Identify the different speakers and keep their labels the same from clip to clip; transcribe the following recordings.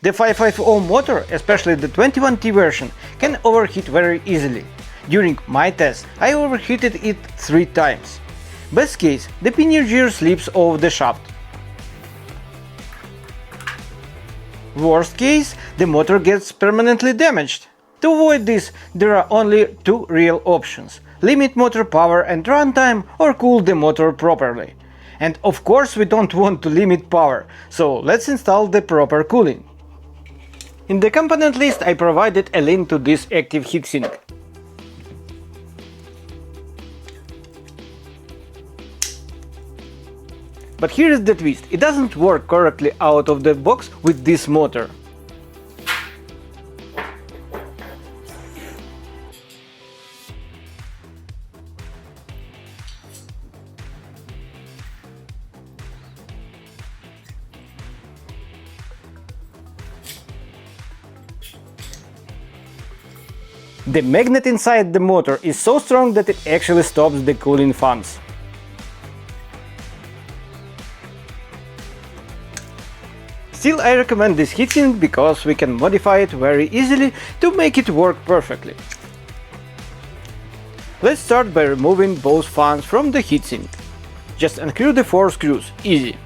Speaker 1: The 550 motor, especially the 21T version, can overheat very easily. During my test, I overheated it 3 times. Best case, the pinion gear slips off the shaft. Worst case, the motor gets permanently damaged. To avoid this, there are only 2 real options: limit motor power and runtime, or cool the motor properly. And of course we don't want to limit power, so let's install the proper cooling. In the component list I provided a link to this active heatsink. But here is the twist: it doesn't work correctly out of the box with this motor. The magnet inside the motor is so strong that it actually stops the cooling fans. Still, I recommend this heatsink because we can modify it very easily to make it work perfectly. Let's start by removing both fans from the heatsink. Just unscrew the 4 screws, easy.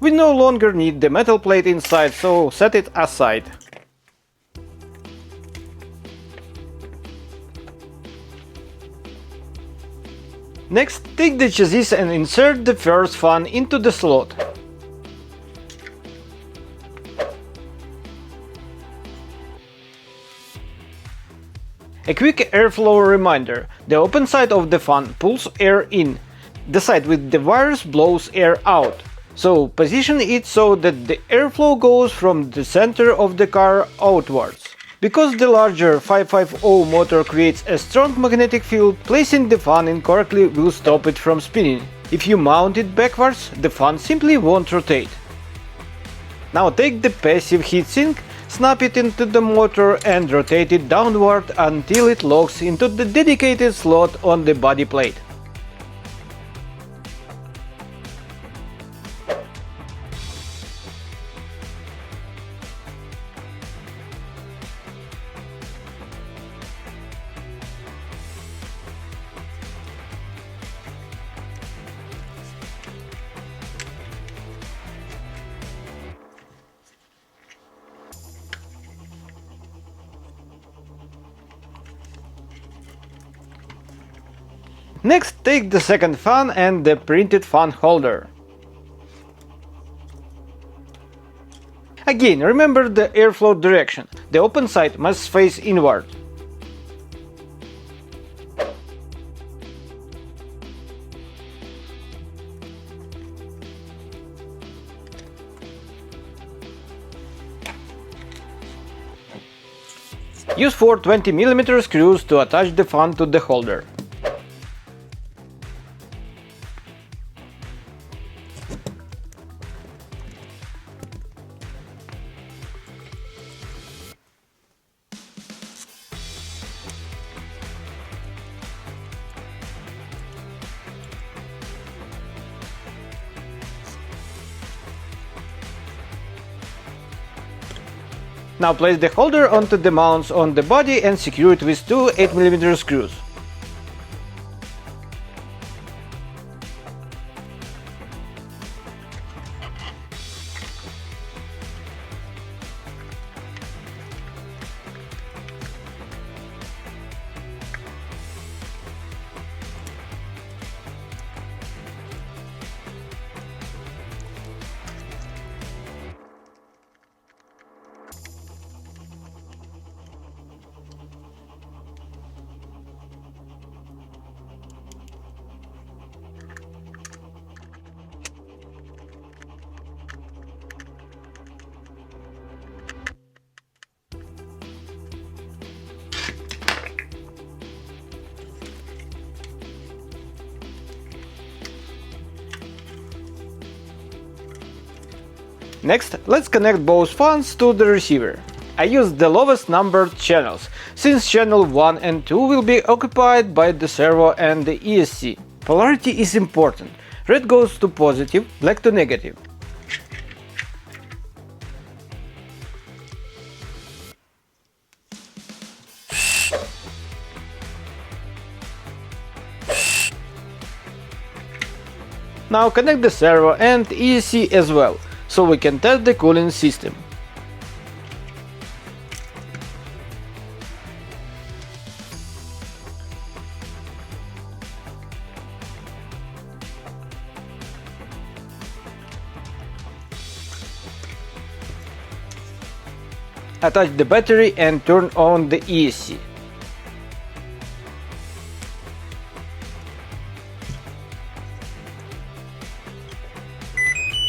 Speaker 1: We no longer need the metal plate inside, so set it aside. Next, take the chassis and insert the first fan into the slot. A quick airflow reminder: the open side of the fan pulls air in, the side with the wires blows air out. So position it so that the airflow goes from the center of the car outwards. Because the larger 550 motor creates a strong magnetic field, placing the fan incorrectly will stop it from spinning. If you mount it backwards, the fan simply won't rotate. Now take the passive heatsink, snap it into the motor and rotate it downward until it locks into the dedicated slot on the body plate. Next, take the second fan and the printed fan holder. Again, remember the airflow direction. The open side must face inward. Use 4 20mm screws to attach the fan to the holder. Now place the holder onto the mounts on the body and secure it with 2 8mm screws. Next, let's connect both fans to the receiver. I use the lowest numbered channels, since channel 1 and 2 will be occupied by the servo and the ESC. Polarity is important. Red goes to positive, black to negative. Now connect the servo and ESC as well, so we can test the cooling system. Attach the battery and turn on the ESC.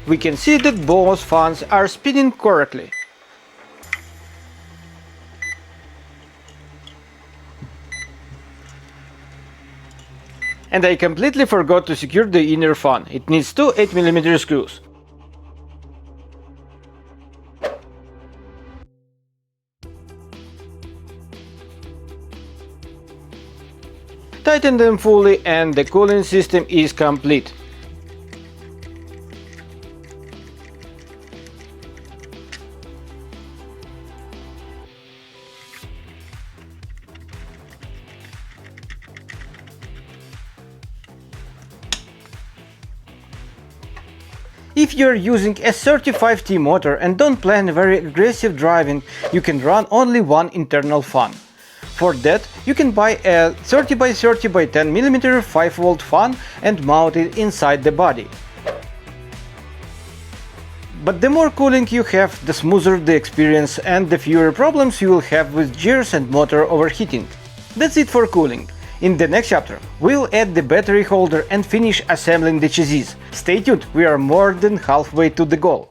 Speaker 1: We can see that both fans are spinning correctly. And I completely forgot to secure the inner fan. It needs two 8mm screws. Tighten them fully and the cooling system is complete. If you're using a 35T motor and don't plan very aggressive driving, you can run only one internal fan. For that, you can buy a 30x30x10 mm 5V fan and mount it inside the body. But the more cooling you have, the smoother the experience and the fewer problems you will have with gears and motor overheating. That's it for cooling. In the next chapter, we'll add the battery holder and finish assembling the chassis. Stay tuned, we are more than halfway to the goal.